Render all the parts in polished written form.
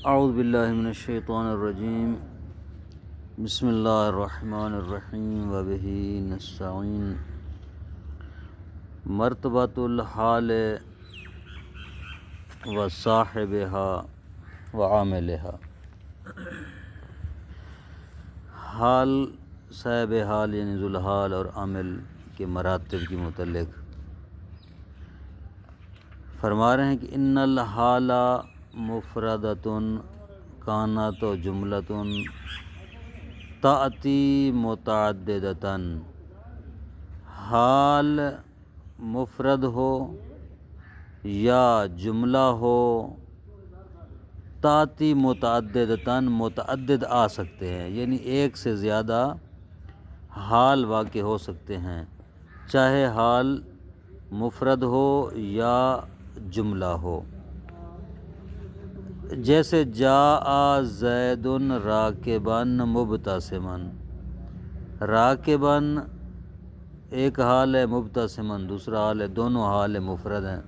اعوذ باللہ من الشیطان الرجیم بسم اللہ الرحمن الرحیم وبہ نستعین مرتبۃ الحال و صاحبها و عاملها۔ حال، صاحب حال یعنی ذوالحال اور عامل کے مراتب کے متعلق فرما رہے ہیں کہ ان الحال مفردۃ کانت جملۃ تأتی متعددۃ۔ حال مفرد ہو یا جملہ ہو، تأتی متعددۃ متعدد آ سکتے ہیں، یعنی ایک سے زیادہ حال واقع ہو سکتے ہیں، چاہے حال مفرد ہو یا جملہ ہو۔ جیسے جاء زید راکبا مبتسما، راکبا ایک حال ہے، مبتسما دوسرا حال ہے، دونوں حال مفرد ہیں۔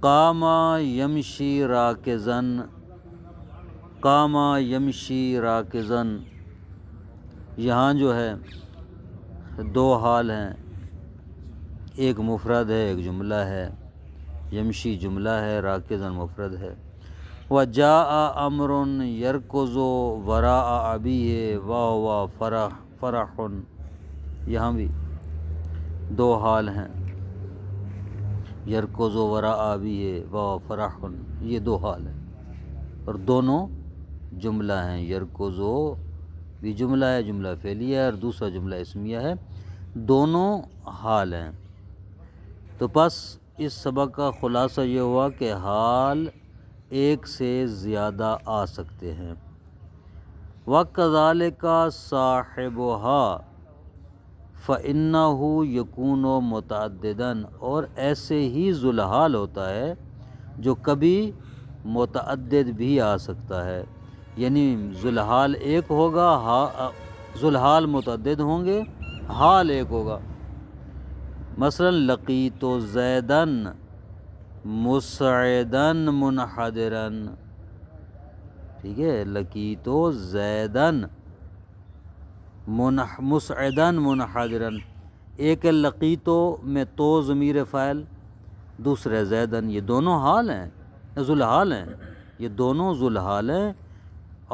قام یمشی راکزا، قام یمشی راکزا، یہاں جو ہے دو حال ہیں، ایک مفرد ہے ایک جملہ ہے، یمشی جملہ ہے، راکزا مفرد ہے۔ وجاء امر یرکض وراء ابیہ وہو فرح، یہاں بھی دو حال ہیں، یرکض وراء ابیہ وہو فرح، یہ دو حال ہیں اور دونوں جملہ ہیں۔ یرکض بھی جملہ ہے، جملہ فعلیہ ہے، اور دوسرا جملہ اسمیہ ہے، دونوں حال ہیں۔ تو پس اس سبق کا خلاصہ یہ ہوا کہ حال ایک سے زیادہ آ سکتے ہیں۔ وَكَذَلِكَ صَاحِبُهَا فَإِنَّهُ يَكُونُ مُتَعَدِّدًا، اور ایسے ہی ذوالحال ہوتا ہے جو کبھی متعدد بھی آ سکتا ہے، یعنی ذوالحال ایک ہوگا، ذوالحال متعدد ہوں گے، حال ایک ہوگا۔ مثلا لقیت زیدا مسعدا منحدرا، ٹھیک ہے، لقیت زیدا مسعدا منحدرا، ایک لقیتو میں تو ضمیر فاعل، دوسرے زیدن، یہ دونوں حال ہیں، ذوالحال ہیں، یہ دونوں ذوالحال ہیں،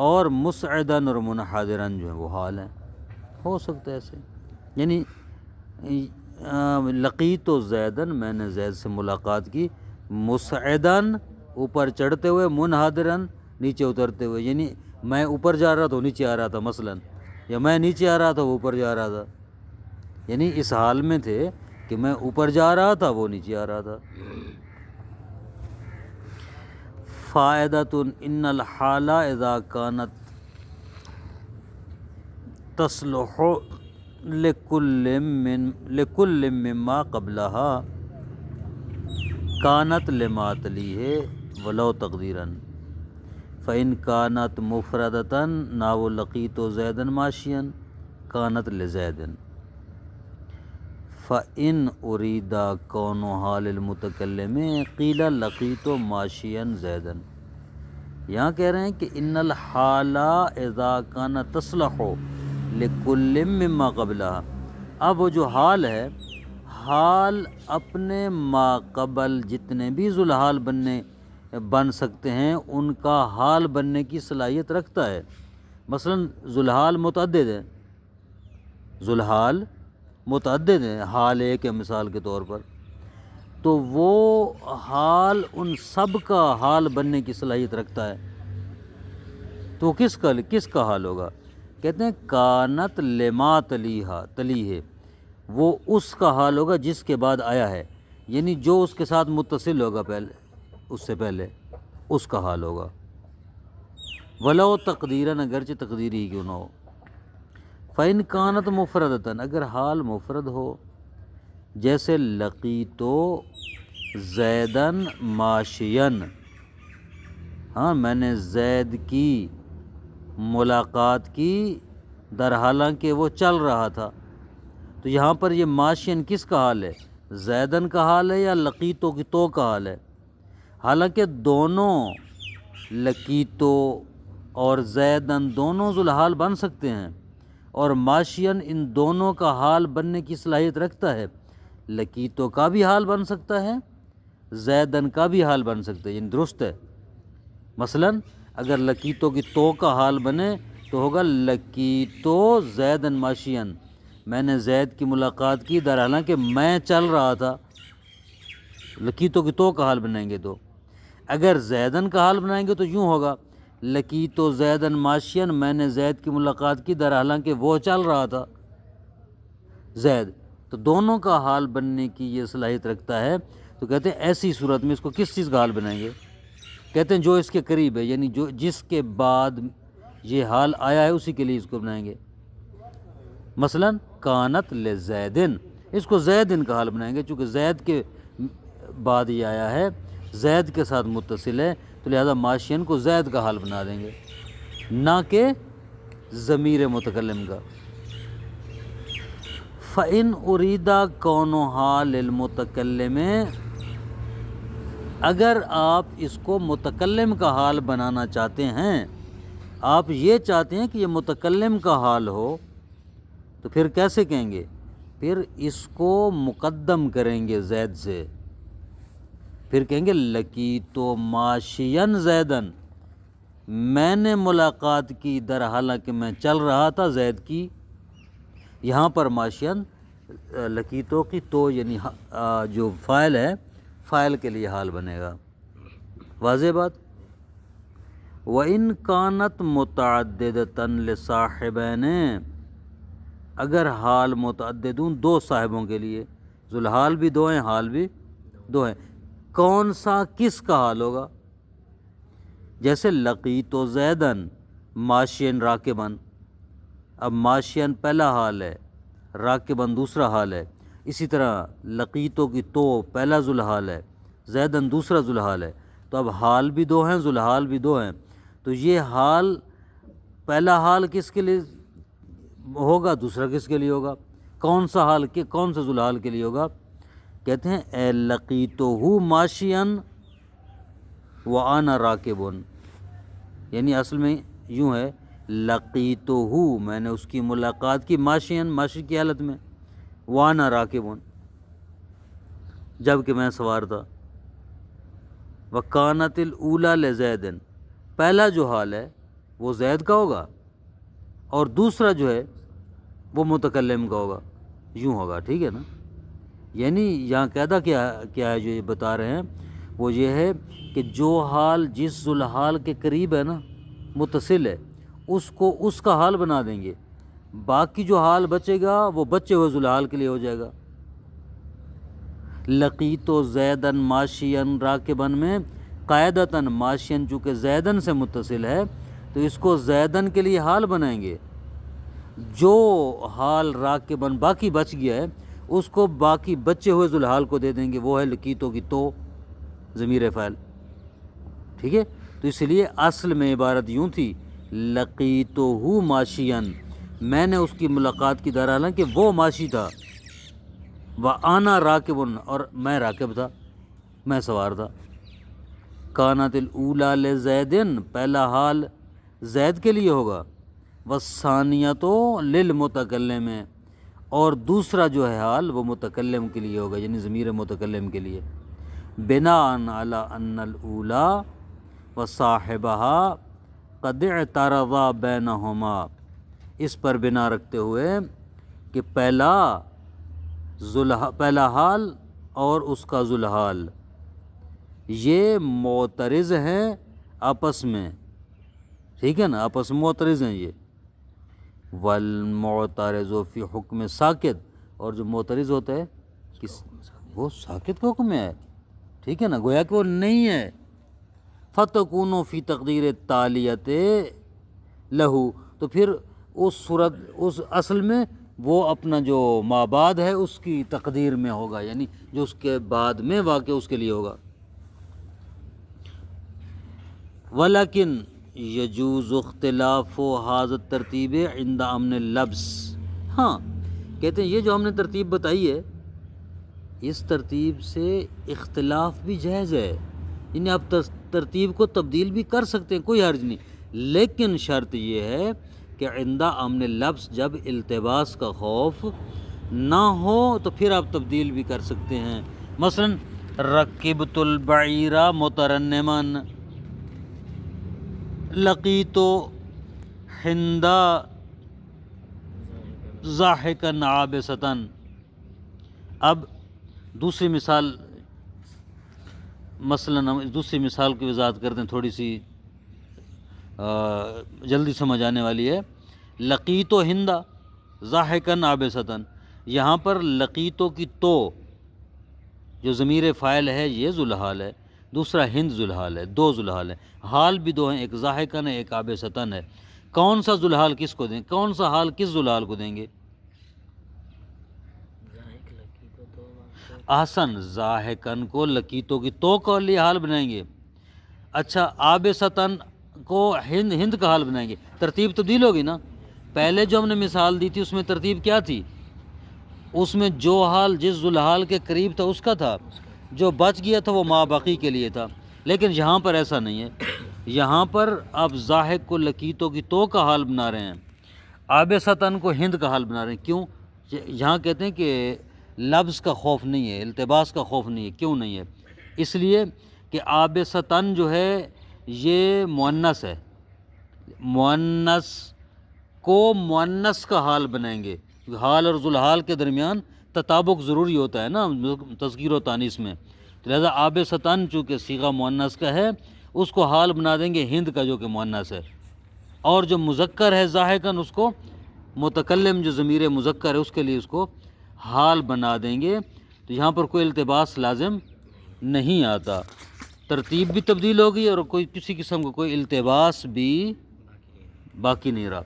اور مسعدن اور منحدرن جو ہیں وہ حال ہیں، ہو سکتا ہے ایسے، یعنی لقیت زیدن، میں نے زید سے ملاقات کی، مسعدن اوپر چڑھتے ہوئے، منحدرن نیچے اترتے ہوئے، یعنی میں اوپر جا رہا تھا وہ نیچے آ رہا تھا مثلا، یا میں نیچے آ رہا تھا وہ اوپر جا رہا تھا، یعنی اس حال میں تھے کہ میں اوپر جا رہا تھا وہ نیچے آ رہا تھا۔ فائدۃ ان الحال اذا كانت تصلح لكل مما قبلها كانت لما تلیہ ولو تقدیرا، فإن كانت مفردة نحو لقیت زیدا ماشیا كانت لزید، فإن أريد كون حال المتکلم قیل لقیت ماشیا زیدا۔ یہاں کہہ رہے ہیں کہ ان الحال اذا كان تصلح لكل مما قبلها، اب وہ جو حال ہے، حال اپنے ما قبل جتنے بھی ذوالحال بن سکتے ہیں ان کا حال بننے کی صلاحیت رکھتا ہے۔ مثلا ذوالحال متعدد ہے، ذوالحال متعدد ہیں، حال ایک ہے مثال کے طور پر، تو وہ حال ان سب کا حال بننے کی صلاحیت رکھتا ہے، تو کس کا حال ہوگا؟ کہتے ہیں کانت لما تلیہ، وہ اس کا حال ہوگا جس کے بعد آیا ہے، یعنی جو اس کے ساتھ متصل ہوگا پہلے، اس سے پہلے اس کا حال ہوگا، ولو تقدیراً اگرچہ تقدیری ہی کیوں نہ ہو۔ فإن كانت مفردة، اگر حال مفرد ہو، جیسے لقیتو زیدا ماشیا، ہاں میں نے زید کی ملاقات کی در حالانکہ وہ چل رہا تھا، تو یہاں پر یہ ماشین کس کا حال ہے؟ زیدن کا حال ہے یا لقیتو کی تو کا حال ہے؟ حالانکہ دونوں لقیتو اور زیدن دونوں ذوالحال بن سکتے ہیں، اور ماشین ان دونوں کا حال بننے کی صلاحیت رکھتا ہے۔ لقیتو کا بھی حال بن سکتا ہے، زیدن کا بھی حال بن سکتا ہے، یعنی درست ہے۔ مثلا اگر لقیتو کی تو کا حال بنے تو ہوگا لقیتو زیدن ماشین، میں نے زید کی ملاقات کی در حالانکہ میں چل رہا تھا۔ لقیتو کی تو کا حال بنائیں گے تو، اگر زیدن کا حال بنائیں گے تو یوں ہوگا لقیتو زیدن ماشین، میں نے زید کی ملاقات کی در حالانکہ وہ چل رہا تھا زید۔ تو دونوں کا حال بننے کی یہ صلاحیت رکھتا ہے۔ تو کہتے ہیں ایسی صورت میں اس کو کس چیز کا حال بنائیں گے؟ کہتے ہیں جو اس کے قریب ہے، یعنی جو جس کے بعد یہ حال آیا ہے اسی کے لیے اس کو بنائیں گے۔ مثلا کانت لزیدن، اس کو زیدن کا حال بنائیں گے، چونکہ زید کے بعد یہ آیا ہے، زید کے ساتھ متصل ہے، تو لہذا ماشین کو زید کا حال بنا دیں گے، نہ کہ ضمیر متکلم کا۔ فَإِنْ أُرِيدَ كَوْنُهَا لِلْمُتَكَلِّمِ، اگر آپ اس کو متکلم کا حال بنانا چاہتے ہیں، آپ یہ چاہتے ہیں کہ یہ متکلم کا حال ہو، تو پھر کیسے کہیں گے؟ پھر اس کو مقدم کریں گے زید سے، پھر کہیں گے لقیتو ماشین زیدن، میں نے ملاقات کی در حالانکہ میں چل رہا تھا زید کی۔ یہاں پر ماشین لقیتو کی تو یعنی جو فاعل ہے، فاعل کے لیے حال بنے گا۔ واضح بات؟ وَإِنْ كَانَتْ مُتَعَدِّدَةً لِصَاحِبَيْنِ، اگر حال متعددون دو صاحبوں کے لیے، ذوالحال بھی دو ہیں، حال بھی دو ہیں، کون سا کس کا حال ہوگا؟ جیسے لقیتو زیدن ماشین راکبن، اب ماشین پہلا حال ہے، راکبن دوسرا حال ہے۔ اسی طرح لقیتو کی تو پہلا ذوالحال ہے، زیدن دوسرا ذوالحال ہے، تو اب حال بھی دو ہیں، ذوالحال بھی دو ہیں، تو یہ حال پہلا حال کس کے لیے ہوگا، دوسرا کس کے لیے ہوگا؟ کون سا حال کے کون سا ذوالحال کے لیے ہوگا؟ کہتے ہیں اے لقیتو ماشین وانا راکبن، یعنی اصل میں یوں ہے لقیتو، میں نے اس کی ملاقات کی ماشین، ماشی کی حالت میں، وانا راکبن، جب کہ میں سوار تھا۔ وکانت الاولی لزیدن، پہلا جو حال ہے وہ زید کا ہوگا، اور دوسرا جو ہے وہ متکلم کا ہوگا، یوں ہوگا، ٹھیک ہے نا؟ یعنی یہاں قاعدہ کیا ہے جو یہ بتا رہے ہیں، وہ یہ ہے کہ جو حال جس ذوالحال کے قریب ہے نا، متصل ہے، اس کو اس کا حال بنا دیں گے، باقی جو حال بچے گا وہ بچے ہوئے ذوالحال کے لیے ہو جائے گا۔ لقیتو زیدن ماشین راکبن میں قاعدتاً ماشین چونکہ زیدن سے متصل ہے تو اس کو زیدن کے لیے حال بنائیں گے، جو حال راکبن باقی بچ گیا ہے اس کو باقی بچے ہوئے ذوالحال کو دے دیں گے، وہ ہے لقیتو کی تو ضمیر فاعل، ٹھیک ہے؟ تو اس لیے اصل میں عبارت یوں تھی لقیتو ماشین، میں نے اس کی ملاقات کی در حالانکہ وہ ماشی تھا، وَأَنَا راکبن، اور میں راکب تھا، میں سوار تھا۔ کانت الاولی لزیدن، پہلا حال زید کے لیے ہوگا، والثانیۃ للمتکلم، اور دوسرا جو ہے حال وہ متکلم کے لیے ہوگا، یعنی ضمیر متکلم کے لیے، بناء علی ان الاولی وصاحبہا قد اعترضا بینہما، اس پر بنا رکھتے ہوئے کہ پہلا حال اور اس کا ذوالحال یہ معترض ہیں آپس میں، ٹھیک ہے نا؟ آپس میں معترض ہیں یہ، والمعترض فی حکم ساکت، اور جو معترض ہوتا ہے وہ ساکت کے حکم میں ہے، ٹھیک ہے نا؟ گویا کہ وہ نہیں ہے۔ فتکون فی تقدیر تالیت لہو، تو پھر اس صورت اس اصل میں وہ اپنا جو مابعد ہے اس کی تقدیر میں ہوگا، یعنی جو اس کے بعد میں واقع اس کے لیے ہوگا۔ ولیکن یجوز اختلاف ھذا الترتیب عند امن اللبس، ہاں کہتے ہیں یہ جو ہم نے ترتیب بتائی ہے اس ترتیب سے اختلاف بھی جائز ہے، یعنی اب ترتیب کو تبدیل بھی کر سکتے ہیں، کوئی حرج نہیں، لیکن شرط یہ ہے کہ عندہ امن لفظ جب التباس کا خوف نہ ہو تو پھر آپ تبدیل بھی کر سکتے ہیں۔ مثلا رکبت البعیر مترنما، لقیت ہندا ضاحکا عابسۃ۔ اب دوسری مثال، مثلا ہم دوسری مثال کی وضاحت کرتے ہیں، تھوڑی سی جلدی سمجھ آنے والی ہے۔ لقیت ہندا ضاحکا عابسۃ، یہاں پر لقیتو کی تو جو ضمیر فاعل ہے یہ ذوالحال ہے، دوسرا ہند ذوالحال ہے، دو ذوالحال ہیں، حال بھی دو ہیں، ایک ضاحکا ہے ایک عابسۃ ہے۔ کون سا ذوالحال کس کو دیں، کون سا حال کس ذوالحال کو دیں گے؟ احسن، ضاحکن کو لقیتو کی تو کا لیے حال بنائیں گے، اچھا عابسۃ کو ہند کا حال بنائیں گے، ترتیب تبدیل ہوگی نا۔ پہلے جو ہم نے مثال دی تھی اس میں ترتیب کیا تھی؟ اس میں جو حال جس ذوالحال کے قریب تھا اس کا تھا، جو بچ گیا تھا وہ ما باقی کے لیے تھا، لیکن یہاں پر ایسا نہیں ہے، یہاں پر آپ ضاحک کو لقیتو کی تو کا حال بنا رہے ہیں، عابسۃ کو ہند کا حال بنا رہے ہیں۔ کیوں؟ یہاں کہتے ہیں کہ لفظ کا خوف نہیں ہے، التباس کا خوف نہیں ہے۔ کیوں نہیں ہے؟ اس لیے کہ عابسۃ جو ہے یہ مؤنث ہے، مؤنث کو مؤنث کا حال بنائیں گے، حال اور ذوالحال کے درمیان تطابق ضروری ہوتا ہے نا تذکیر و تانیث میں، لہذا عابسۃ چونکہ صیغہ مؤنث کا ہے اس کو حال بنا دیں گے ہند کا جو کہ مؤنث ہے، اور جو مذکر ہے ضاحکن اس کو متکلم جو ضمیر مذکر ہے اس کے لیے اس کو حال بنا دیں گے، تو یہاں پر کوئی التباس لازم نہیں آتا، ترتیب بھی تبدیل ہوگی اور کوئی کسی قسم کا کوئی التباس بھی باقی نہیں رہا۔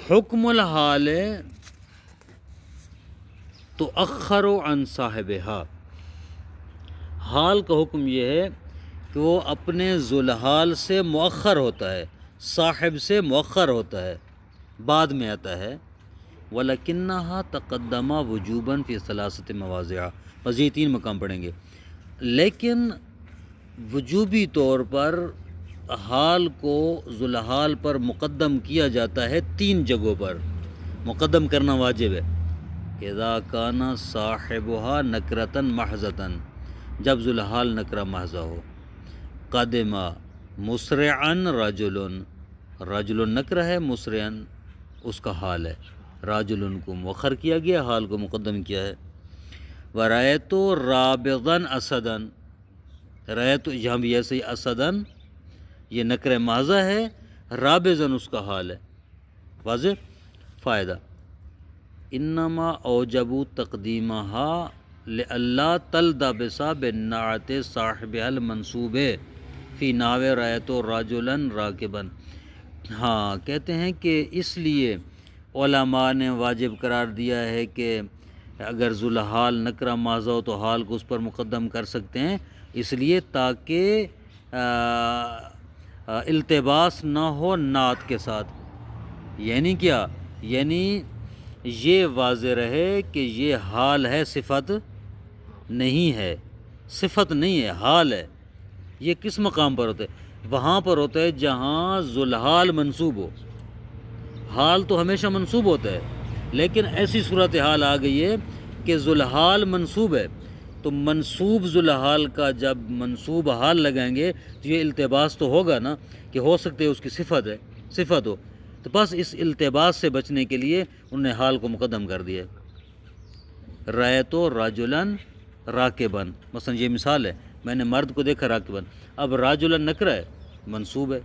حکم الحال تؤخر عن صاحبها، حال کا حکم یہ ہے کہ وہ اپنے ذوالحال سے مؤخر ہوتا ہے، صاحب سے مؤخر ہوتا ہے، بعد میں آتا ہے۔ وَلَكِنَّهَا تَقَدَّمَ وُجُوبًا فِي ثَلَاثَةِ مَوَاضِعَ، بس یہ 3 مقام پڑھیں گے، لیکن وجوبی طور پر حال کو ذوالحال پر مقدم کیا جاتا ہے 3 جگہوں پر، مقدم کرنا واجب ہے۔ اذا کان صاحبها نکرۃ محضۃ، جب ذوالحال نکرہ محضہ ہو۔ قدم مسرعا رجل، رجل نکرہ ہے، مسرعا اس کا حال ہے، رجل کو مؤخر کیا گیا، حال کو مقدم کیا ہے۔ ورأیت رابضا اسدا، رأیت یہاں بھی ایسے ہی اسدا یہ نکرہ محضہ ہے، رابضا اس کا حال ہے، واضح فائدہ۔ انما اوجبوا تقدیمها لئلا تلتبس بالنعت صاحبها المنصوب فی نحو رأیت رجلا راکبا، ہاں کہتے ہیں کہ اس لیے علماء نے واجب قرار دیا ہے کہ اگر ذوالحال نکرہ محضہ ہو تو حال کو اس پر مقدم کر سکتے ہیں، اس لیے تاکہ التباس نہ ہو نعت کے ساتھ۔ یعنی کیا؟ یعنی یہ واضح رہے کہ یہ حال ہے، صفت نہیں ہے، صفت نہیں ہے، حال ہے۔ یہ کس مقام پر ہوتا ہے؟ وہاں پر ہوتا ہے جہاں ذوالحال منصوب ہو، حال تو ہمیشہ منصوب ہوتا ہے، لیکن ایسی صورتحال آ گئی ہے کہ ذوالحال منصوب ہے، تو منصوب ذوالحال کا جب منصوب حال لگائیں گے تو یہ التباس تو ہوگا نا، کہ ہو سکتے اس کی صفت ہے، صفت ہو، تو بس اس التباس سے بچنے کے لیے انہوں نے حال کو مقدم کر دیا۔ رأیت رجلا راکبا، مثلا یہ مثال ہے، میں نے مرد کو دیکھا راکبا، اب رجلا نکرہ ہے، منصوب ہے،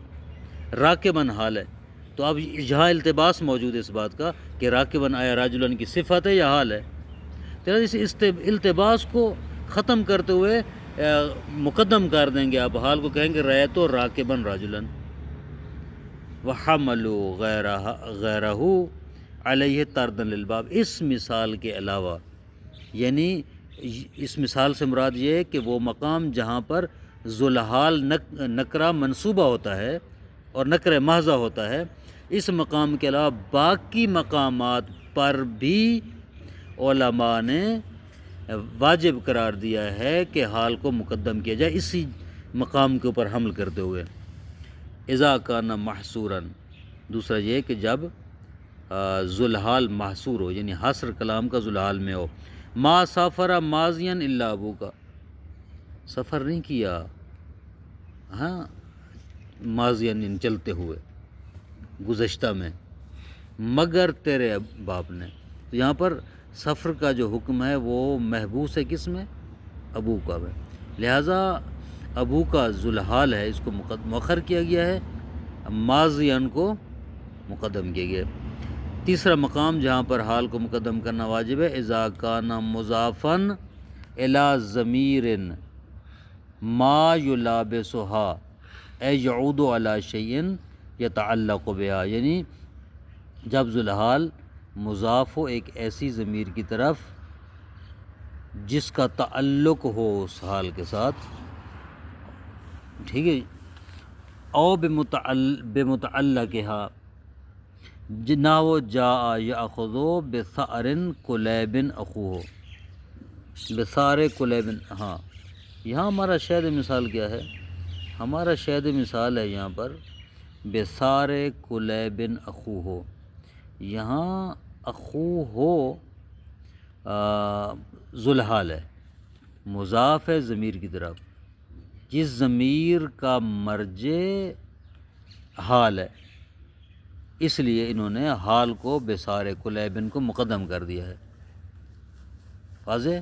راکبا حال ہے، تو اب یہاں التباس موجود ہے اس بات کا کہ راکبا آیا رجلا کی صفت ہے یا حال ہے، تو اس التباس کو ختم کرتے ہوئے مقدم کر دیں گے، آپ حال کو کہیں گے رأیت راکبا رجلا۔ وَحَمَلُوا غَيْرَهُ عَلَيْهِ طَرْدًا لِلْبَابِ، اس مثال کے علاوہ، یعنی اس مثال سے مراد یہ ہے کہ وہ مقام جہاں پر ذوالحال نکرہ منصوبہ ہوتا ہے اور نکرہ محضہ ہوتا ہے، اس مقام کے علاوہ باقی مقامات پر بھی علماء نے واجب قرار دیا ہے کہ حال کو مقدم کیا جائے، اسی مقام کے اوپر حمل کرتے ہوئے. اذا کان محصوراً، دوسرا یہ کہ جب ذوالحال محصور ہو، یعنی حصر کلام کا ذوالحال میں ہو. ما سافر ماضیاً الا ابو کا، سفر نہیں کیا ہاں ماضیاً یعنی چلتے ہوئے گزشتہ میں، مگر تیرے باپ نے. تو یہاں پر سفر کا جو حکم ہے وہ محبوس ہے کس میں؟ ابو کا میں. لہٰذا ابو کا ذوالحال ہے، اس کو مؤخر کیا گیا ہے، ماضیاً کو مقدم کیا گیا ہے. تیسرا مقام جہاں پر حال کو مقدم کرنا واجب ہے، اذا کان مضافاً الی ضمیر ما یلابسها اے یعود علی شیء یتعلق بها، یعنی جب ذوالحال مضاف ہو ایک ایسی ضمیر کی طرف جس کا تعلق ہو اس حال کے ساتھ، ٹھیک ہے، او بمتعلقها، نحو جاء یأخذ بثأر کلیب اخوہ، بثار کلیب. ہاں یہاں ہمارا شاہد مثال کیا ہے؟ ہمارا شاہد مثال ہے یہاں پر بثار کلیب اخوہ. یہاں اخوہ ذوالحال ہے، مضاف ہے ضمیر کی طرف، جس ضمیر کا مرجع حال ہے، اس لیے انہوں نے حال کو بثار کلیبن کو مقدم کر دیا ہے. واضح؟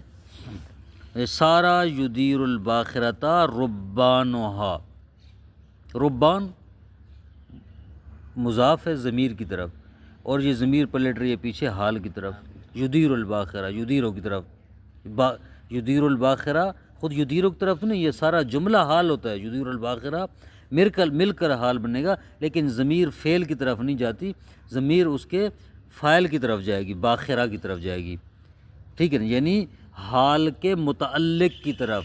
سارا یدیر الباخرۃ ربانها، ربان مضاف ہے ضمیر کی طرف، اور یہ ضمیر پلٹ رہی ہے پیچھے حال کی طرف، یدیر الباخرہ، یدیرو کی طرف. یدیر الباخرہ خود یدیرو کی طرف نہیں، یہ سارا جملہ حال ہوتا ہے. یدیر الباخرہ مل کر حال بنے گا، لیکن ضمیر فعل کی طرف نہیں جاتی، ضمیر اس کے فاعل کی طرف جائے گی، باخرہ کی طرف جائے گی. ٹھیک ہے نا، یعنی حال کے متعلق کی طرف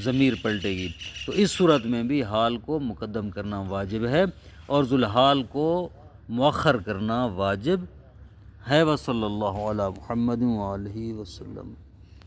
ضمیر پلٹے گی. تو اس صورت میں بھی حال کو مقدم کرنا واجب ہے اور ذوالحال کو مؤخر کرنا واجب ہے. وصلی اللہ علی محمد وآلہ وسلم.